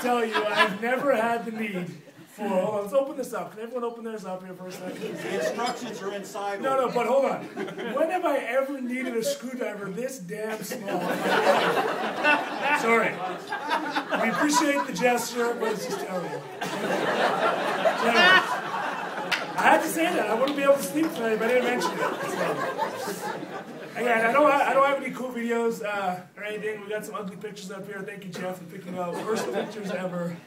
tell you, I've never had the need for, hold on, let's open this up. Can everyone open theirs up here for a second? The instructions are inside. No, but hold on. When have I ever needed a screwdriver this damn small? Sorry. We appreciate the gesture, but it's just terrible. I had to say that. I wouldn't be able to sleep tonight if I didn't mention it. So. Again, I don't have any cool videos or anything. We got some ugly pictures up here. Thank you, Jeff, for picking out worst pictures ever.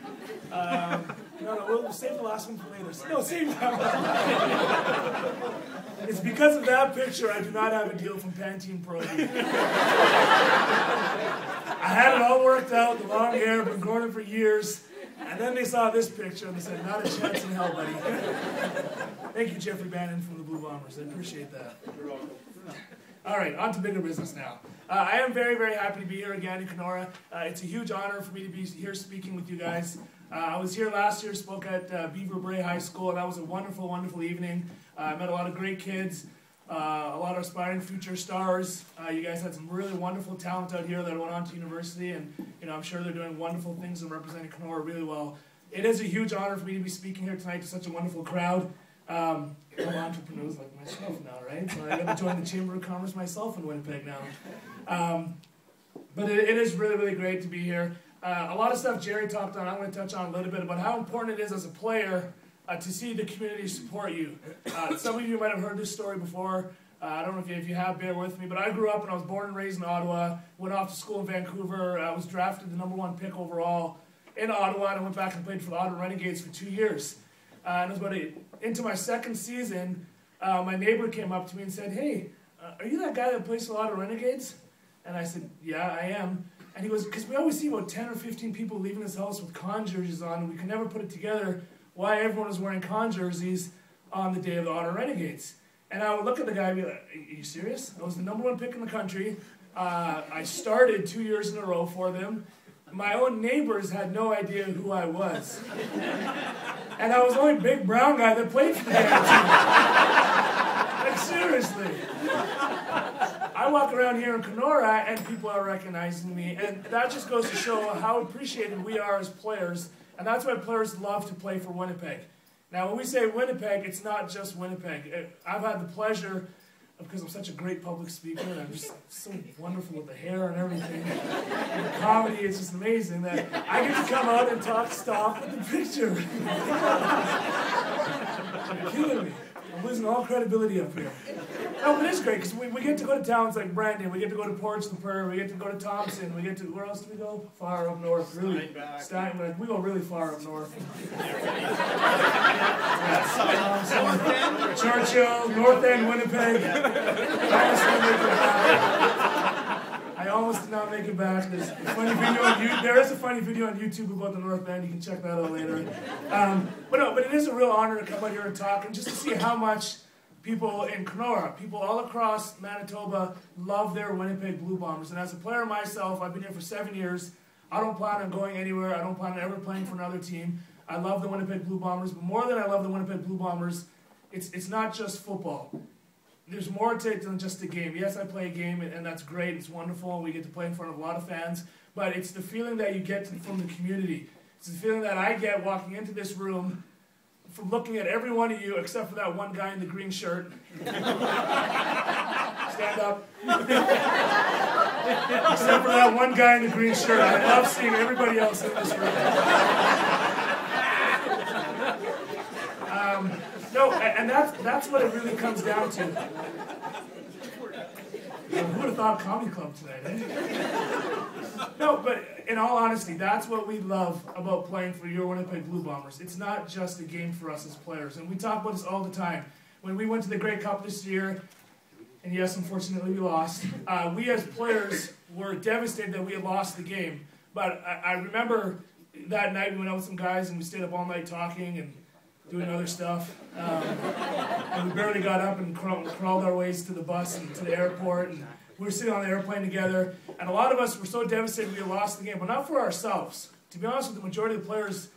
No, we'll save the last one for later. No, save that one. It's because of that picture I do not have a deal from Pantene Pro. I had it all worked out, the long hair, been growing it for years. And then they saw this picture and they said, not a chance in hell, buddy. Thank you, Jeffrey Bannon from the Blue Bombers. I appreciate that. You're welcome. All right, on to bigger business now. I am very, very happy to be here again in Kenora. It's a huge honor for me to be here speaking with you guys. I was here last year, spoke at Beaver Bray High School, and that was a wonderful, wonderful evening. I met a lot of great kids, a lot of aspiring future stars. You guys had some really wonderful talent out here that went on to university, and I'm sure they're doing wonderful things and representing Kenora really well. It is a huge honor for me to be speaking here tonight to such a wonderful crowd. I'm entrepreneurs like myself now, right? So I got to join the Chamber of Commerce myself in Winnipeg now. But it is really, really great to be here. A lot of stuff Jerry talked on, I'm going to touch on a little bit about how important it is as a player to see the community support you. Some of you might have heard this story before. I don't know if you have, bear with me, but I grew up and I was born and raised in Ottawa, went off to school in Vancouver, I was drafted the #1 pick overall in Ottawa, and I went back and played for the Ottawa Renegades for 2 years. And it was into my second season, my neighbor came up to me and said, hey, are you that guy that plays for the Ottawa Renegades? And I said, yeah, I am. And he goes, because we always see about 10 or 15 people leaving this house with con jerseys on, and we can never put it together why everyone is wearing con jerseys on the day of the Ottawa Renegades. And I would look at the guy and be like, are you serious? I was the #1 pick in the country. I started 2 years in a row for them. My own neighbors had no idea who I was. And I was the only big brown guy that played for the damn team. Like, seriously. I walk around here in Kenora and people are recognizing me, and that just goes to show how appreciated we are as players, and that's why players love to play for Winnipeg. Now, when we say Winnipeg, it's not just Winnipeg. I've had the pleasure, because I'm such a great public speaker, and I'm just so wonderful with the hair and everything, and the comedy is just amazing, that I get to come out and talk stock with the picture. You're killing me. I'm losing all credibility up here. No, but it's great, because we get to go to towns like Brandon, we get to go to Portsmouth, we get to go to Thompson, we get to, where else do we go? Far up north, really. Steinbach. We go really far up north. Churchill, North End, Winnipeg. I almost did not make it back. There's a funny video on YouTube. There is a funny video on YouTube about the North End. You can check that out later. But it is a real honor to come out here and talk, and just to see how much people in Kenora, people all across Manitoba, love their Winnipeg Blue Bombers. And as a player myself, I've been here for 7 years. I don't plan on going anywhere. I don't plan on ever playing for another team. I love the Winnipeg Blue Bombers, but more than I love the Winnipeg Blue Bombers, it's not just football. There's more to it than just a game. Yes, I play a game, and that's great. It's wonderful, and we get to play in front of a lot of fans. But it's the feeling that you get from the community. It's the feeling that I get walking into this room from looking at every one of you, except for that one guy in the green shirt. Stand up. Except for that one guy in the green shirt. I love seeing everybody else in this room. No, and that's what it really comes down to. Who would have thought comedy club tonight, eh? No, but in all honesty, that's what we love about playing for your Winnipeg Blue Bombers. It's not just a game for us as players, and we talk about this all the time. When we went to the Grey Cup this year, and yes, unfortunately we lost, we as players were devastated that we had lost the game. But I remember that night we went out with some guys and we stayed up all night talking and doing other stuff. And we barely got up and crawled our ways to the bus and to the airport. And we were sitting on the airplane together. And a lot of us were so devastated we had lost the game, but not for ourselves. To be honest with the majority of the players,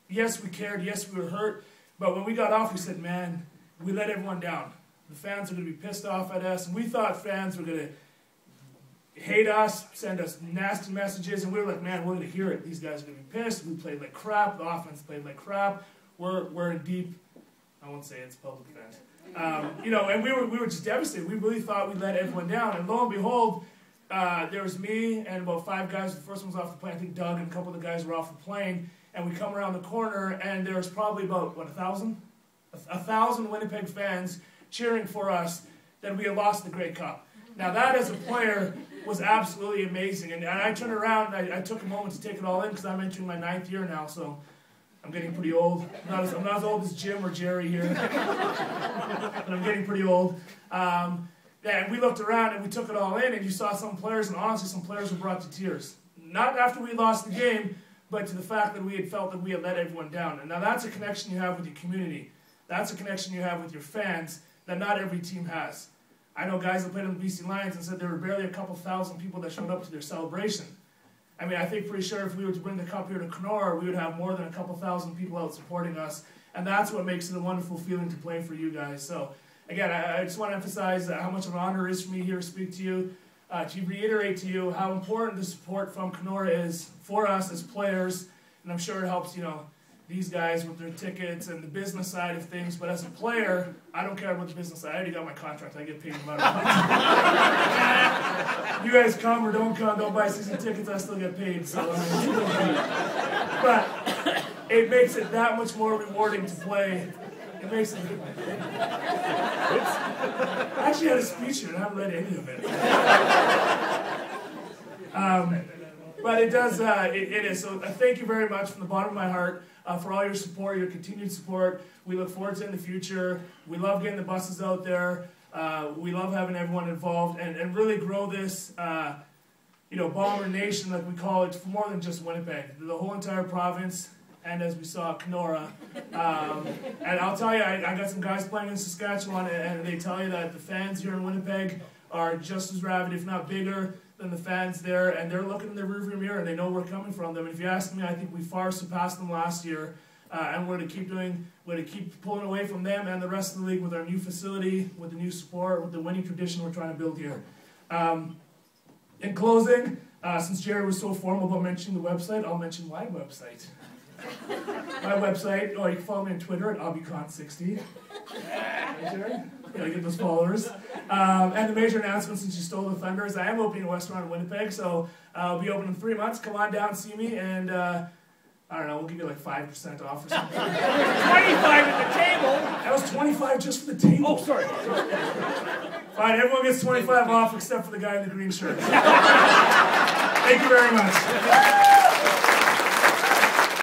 yes, we cared, yes, we were hurt. But when we got off, we said, man, we let everyone down. The fans are going to be pissed off at us. And we thought fans were going to hate us, send us nasty messages, and we were like, man, we're going to hear it. These guys are going to be pissed. We played like crap. The offense played like crap. We're in deep, I won't say it's public offense. You know, and we were just devastated. We really thought we'd let everyone down. And lo and behold, there was me and about 5 guys. The first one was off the plane. I think Doug and a couple of the guys were off the plane. And we come around the corner, and there's probably about, what, 1,000? 1,000 Winnipeg fans cheering for us that we had lost the Grey Cup. Now that, as a player, was absolutely amazing. And I turned around, and I took a moment to take it all in, because I'm entering my 9th year now, so I'm getting pretty old. I'm not as old as Jim or Jerry here, but I'm getting pretty old. And we looked around, and we took it all in, and you saw some players, and honestly, some players were brought to tears. Not after we lost the game, but to the fact that we had felt that we had let everyone down. And now that's a connection you have with your community. That's a connection you have with your fans that not every team has. I know guys that played on the BC Lions and said there were barely a couple thousand people that showed up to their celebration. I mean, I think pretty sure if we were to bring the cup here to Kenora, we would have more than a couple thousand people out supporting us. And that's what makes it a wonderful feeling to play for you guys. So, again, I just want to emphasize how much of an honor it is for me here to speak to you, to reiterate to you how important the support from Kenora is for us as players. And I'm sure it helps, you know, these guys with their tickets and the business side of things. But as a player, I don't care about the business side. I already got my contract. I get paid no matter what. You guys come or don't come, don't buy season tickets, I still get paid. So, but it makes it that much more rewarding to play. It makes it. I actually had a speech here and I haven't read any of it. But it does, it is. So thank you very much from the bottom of my heart for all your support, your continued support. We look forward to it in the future. We love getting the buses out there. We love having everyone involved and really grow this, you know, Bomber Nation, like we call it, for more than just Winnipeg. The whole entire province, and as we saw, Kenora. And I'll tell you, I got some guys playing in Saskatchewan, and they tell you that the fans here in Winnipeg are just as rabid, if not bigger, than the fans there, and they're looking in their rearview mirror and they know we're coming from them. And if you ask me, I think we far surpassed them last year, and we're going to keep pulling away from them and the rest of the league with our new facility, with the new support, with the winning tradition we're trying to build here. In closing, since Jerry was so formal about mentioning the website, I'll mention my website. My website, you can follow me on Twitter at obbycon60. Right, Jerry? Yeah, get those followers. And the major announcement, since you stole the Thunders, I am opening a restaurant in Winnipeg, so I'll be open in 3 months. Come on down and see me, and I don't know, we'll give you like 5% off or something. 25 at the table. That was 25 just for the table. Oh, sorry. Fine, everyone gets 25 off except for the guy in the green shirt. Thank you very much.